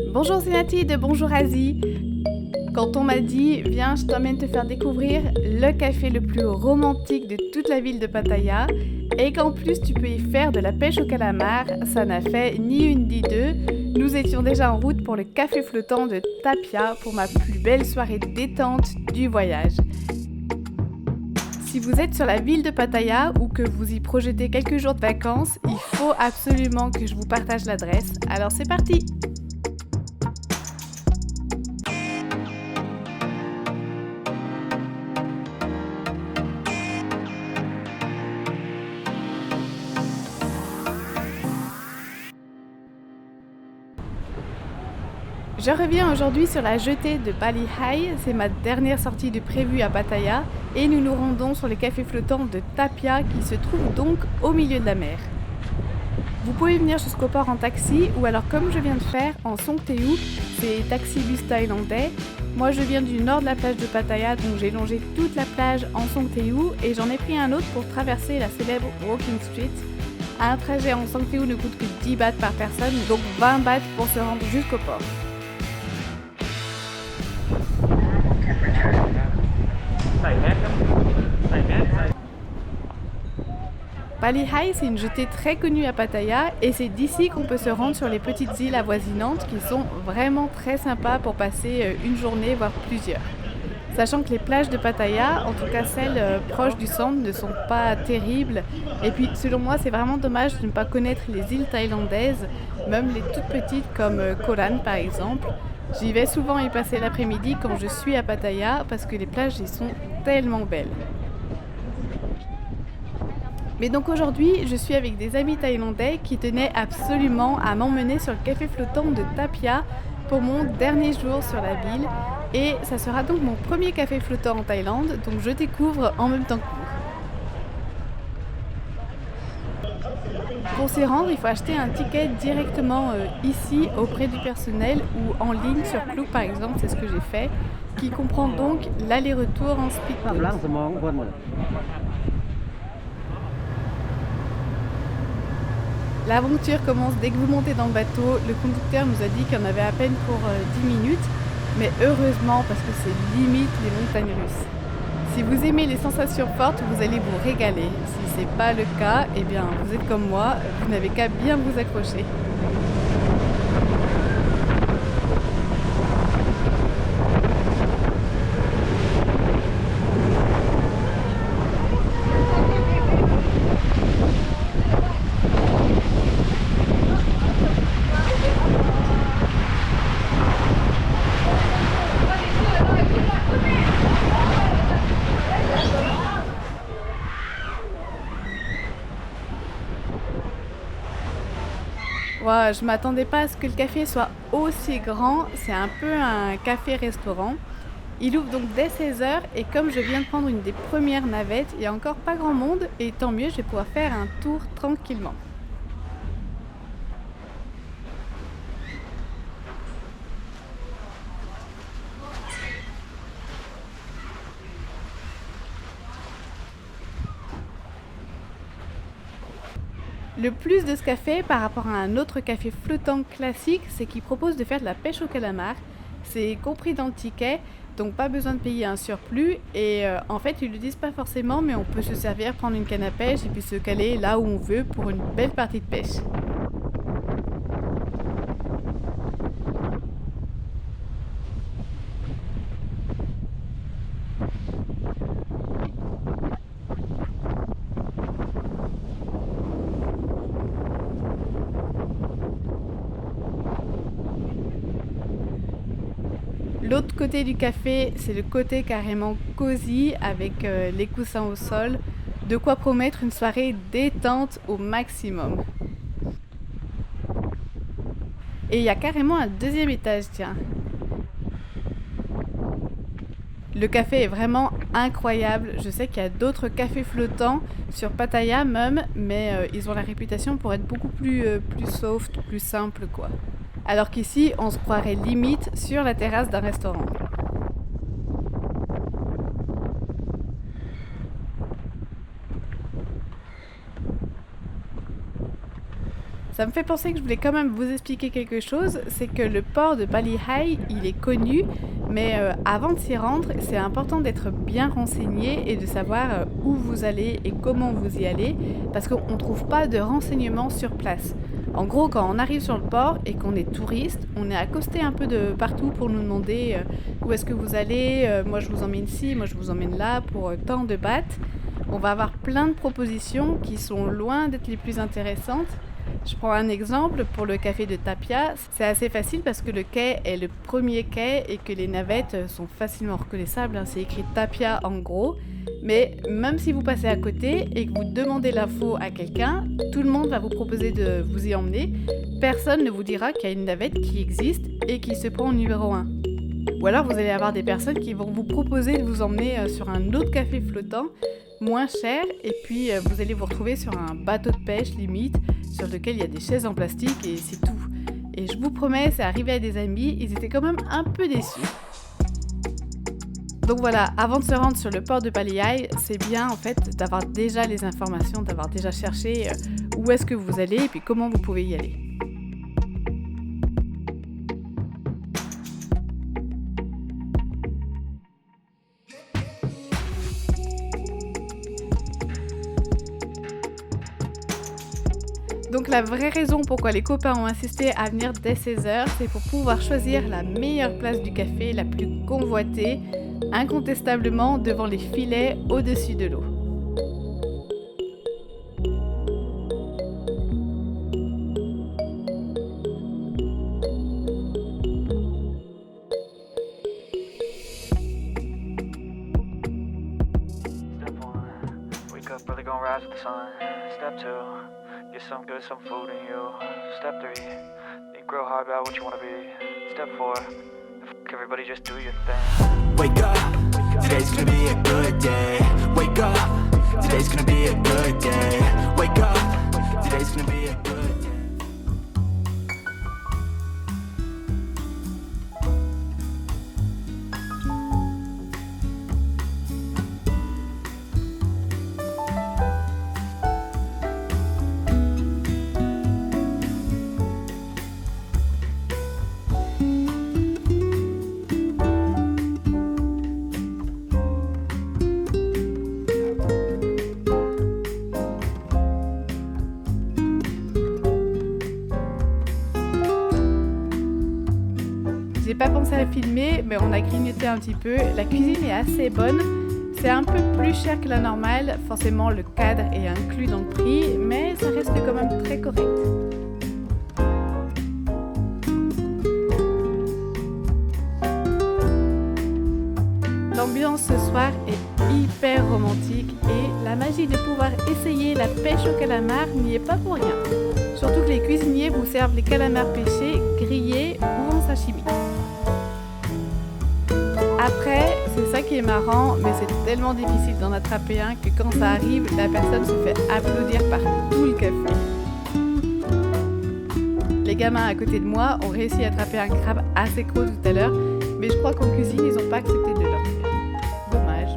Bonjour c'est Nati de Bonjour Asie. Quand on m'a dit viens je t'emmène te faire découvrir le café le plus romantique de toute la ville de Pattaya et qu'en plus tu peux y faire de la pêche au calamar, ça n'a fait ni une ni deux. Nous étions déjà en route pour le café flottant de Tapia pour ma plus belle soirée détente du voyage. Si vous êtes sur la ville de Pattaya ou que vous y projetez quelques jours de vacances, il faut absolument que je vous partage l'adresse. Alors c'est parti! Je reviens aujourd'hui sur la jetée de Bali Hai, c'est ma dernière sortie de prévue à Pattaya et nous nous rendons sur le café flottant de Tapia qui se trouve donc au milieu de la mer. Vous pouvez venir jusqu'au port en taxi ou alors comme je viens de faire en Songteu, c'est taxi-bus thaïlandais. Moi je viens du nord de la plage de Pattaya donc j'ai longé toute la plage en Songteu et j'en ai pris un autre pour traverser la célèbre Walking Street. Un trajet en Songteu ne coûte que 10 bahts par personne donc 20 bahts pour se rendre jusqu'au port. Bali Hai, c'est une jetée très connue à Pattaya et c'est d'ici qu'on peut se rendre sur les petites îles avoisinantes qui sont vraiment très sympas pour passer une journée, voire plusieurs. Sachant que les plages de Pattaya, en tout cas celles proches du centre, ne sont pas terribles. Et puis selon moi, c'est vraiment dommage de ne pas connaître les îles thaïlandaises, même les toutes petites comme Koh Lan par exemple. J'y vais souvent y passer l'après-midi quand je suis à Pattaya parce que les plages y sont tellement belles. Mais donc aujourd'hui, je suis avec des amis thaïlandais qui tenaient absolument à m'emmener sur le café flottant de Tapia pour mon dernier jour sur la ville. Et ça sera donc mon premier café flottant en Thaïlande, donc je découvre en même temps que vous. Pour s'y rendre, il faut acheter un ticket directement ici auprès du personnel ou en ligne sur Klook par exemple, c'est ce que j'ai fait, qui comprend donc l'aller-retour en speedboat. L'aventure commence dès que vous montez dans le bateau. Le conducteur nous a dit qu'il y en avait à peine pour 10 minutes, mais heureusement parce que c'est limite les montagnes russes. Si vous aimez les sensations fortes, vous allez vous régaler. Si ce n'est pas le cas, eh bien vous êtes comme moi, vous n'avez qu'à bien vous accrocher. Wow, je m'attendais pas à ce que le café soit aussi grand, c'est un peu un café-restaurant. Il ouvre donc dès 16 h et comme je viens de prendre une des premières navettes, il n'y a encore pas grand monde et tant mieux, je vais pouvoir faire un tour tranquillement. Le plus de ce café par rapport à un autre café flottant classique, c'est qu'il propose de faire de la pêche au calamar. C'est compris dans le ticket, donc pas besoin de payer un surplus. Et en fait, ils le disent pas forcément, mais on peut se servir, prendre une canne à pêche et puis se caler là où on veut pour une belle partie de pêche. L'autre côté du café, c'est le côté carrément cosy avec les coussins au sol. De quoi promettre une soirée détente au maximum. Et il y a carrément un deuxième étage, tiens. Le café est vraiment incroyable. Je sais qu'il y a d'autres cafés flottants sur Pattaya même, mais ils ont la réputation pour être beaucoup plus soft, plus simple quoi. Alors qu'ici, on se croirait limite sur la terrasse d'un restaurant. Ça me fait penser que je voulais quand même vous expliquer quelque chose, c'est que le port de Bali High, il est connu, mais avant de s'y rendre, c'est important d'être bien renseigné et de savoir où vous allez et comment vous y allez, parce qu'on ne trouve pas de renseignements sur place. En gros, quand on arrive sur le port et qu'on est touriste, on est accosté un peu de partout pour nous demander où est-ce que vous allez, moi je vous emmène ici, moi je vous emmène là pour tant de bahts. On va avoir plein de propositions qui sont loin d'être les plus intéressantes. Je prends un exemple pour le café de Tapia. C'est assez facile parce que le quai est le premier quai et que les navettes sont facilement reconnaissables. C'est écrit Tapia en gros. Mais même si vous passez à côté et que vous demandez l'info à quelqu'un, tout le monde va vous proposer de vous y emmener. Personne ne vous dira qu'il y a une navette qui existe et qui se prend au numéro 1. Ou alors vous allez avoir des personnes qui vont vous proposer de vous emmener sur un autre café flottant, moins cher, et puis vous allez vous retrouver sur un bateau de pêche limite, sur lequel il y a des chaises en plastique et c'est tout. Et je vous promets, c'est arrivé à des amis, ils étaient quand même un peu déçus. Donc voilà, avant de se rendre sur le port de Bali High, c'est bien en fait d'avoir déjà les informations, d'avoir déjà cherché où est-ce que vous allez et puis comment vous pouvez y aller. Donc la vraie raison pourquoi les copains ont insisté à venir dès 16h, c'est pour pouvoir choisir la meilleure place du café, la plus convoitée, incontestablement devant les filets au-dessus de l'eau. Get some good, some food in you. Step 3, think real hard about what you wanna be. Step 4, everybody just do your thing. Wake up, today's gonna be a good day. Wake up, today's gonna be a good day. Wake up, today's gonna be a good day. J'ai pas pensé à filmer, mais on a grignoté un petit peu. La cuisine est assez bonne. C'est un peu plus cher que la normale. Forcément, le cadre est inclus dans le prix, mais ça reste quand même très correct. L'ambiance ce soir est hyper romantique et la magie de pouvoir essayer la pêche au calamar n'y est pas pour rien. Surtout que les cuisiniers vous servent les calamars pêchés, grillés ou en sashimi. Après, c'est ça qui est marrant, mais c'est tellement difficile d'en attraper un que quand ça arrive, la personne se fait applaudir par tout le café. Les gamins à côté de moi ont réussi à attraper un crabe assez gros tout à l'heure, mais je crois qu'en cuisine, ils n'ont pas accepté de leur faire. Dommage.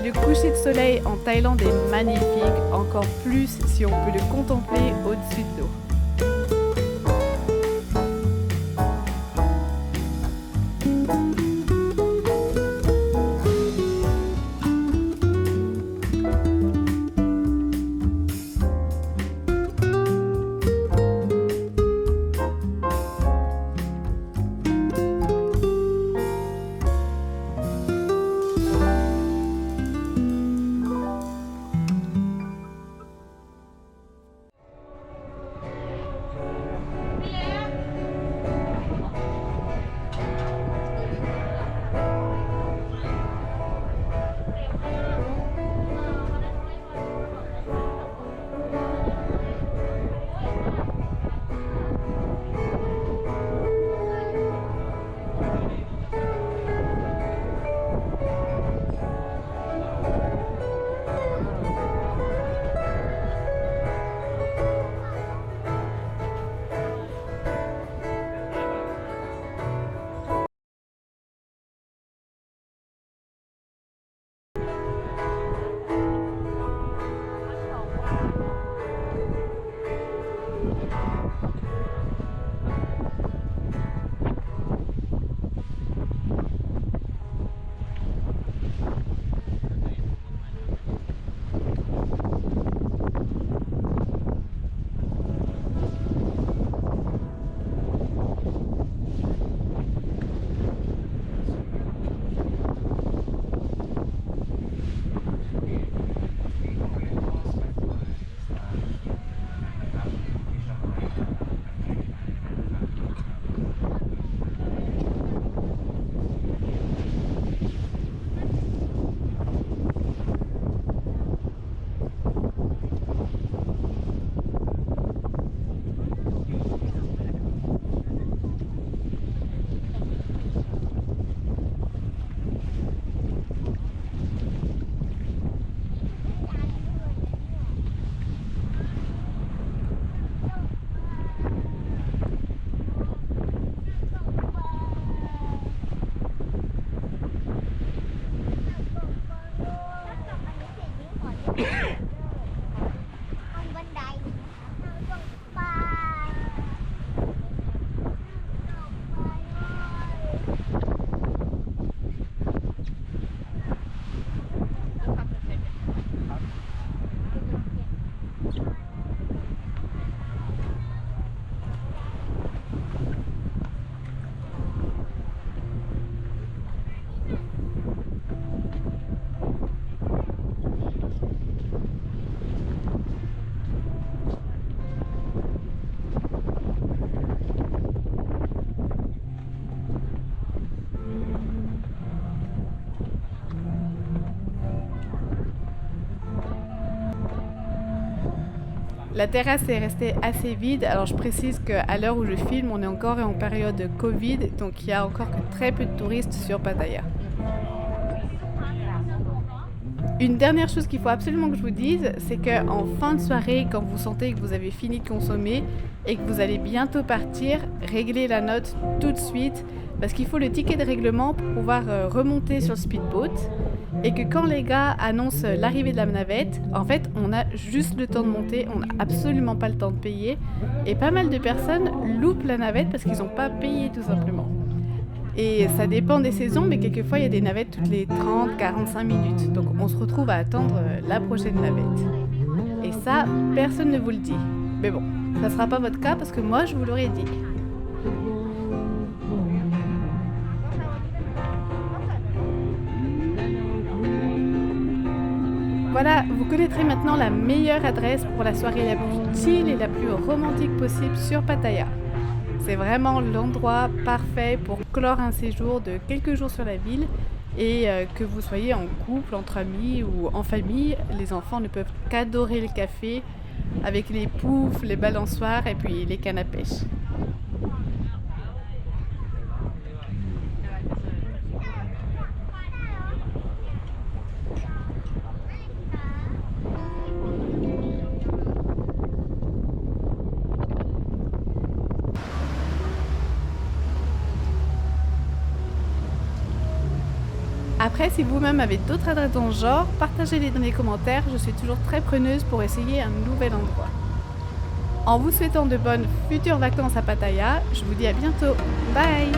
Le coucher de soleil en Thaïlande est magnifique, encore plus si on peut le contempler au-dessus de l'eau. La terrasse est restée assez vide, alors je précise qu'à l'heure où je filme, on est encore en période Covid, donc il y a encore que très peu de touristes sur Pattaya. Une dernière chose qu'il faut absolument que je vous dise, c'est qu'en fin de soirée, quand vous sentez que vous avez fini de consommer et que vous allez bientôt partir, réglez la note tout de suite, parce qu'il faut le ticket de règlement pour pouvoir remonter sur le speedboat. Et que quand les gars annoncent l'arrivée de la navette, en fait, on a juste le temps de monter, on n'a absolument pas le temps de payer. Et pas mal de personnes loupent la navette parce qu'ils n'ont pas payé tout simplement. Et ça dépend des saisons, mais quelquefois il y a des navettes toutes les 30-45 minutes. Donc on se retrouve à attendre la prochaine navette. Et ça, personne ne vous le dit. Mais bon, ça ne sera pas votre cas parce que moi je vous l'aurais dit. Voilà, vous connaîtrez maintenant la meilleure adresse pour la soirée la plus chill et la plus romantique possible sur Pattaya. C'est vraiment l'endroit parfait pour clore un séjour de quelques jours sur la ville et que vous soyez en couple, entre amis ou en famille, les enfants ne peuvent qu'adorer le café avec les poufs, les balançoires et puis les cannes à pêche. Après, si vous-même avez d'autres adresses dans le genre, partagez-les dans les commentaires, je suis toujours très preneuse pour essayer un nouvel endroit. En vous souhaitant de bonnes futures vacances à Pattaya, je vous dis à bientôt. Bye!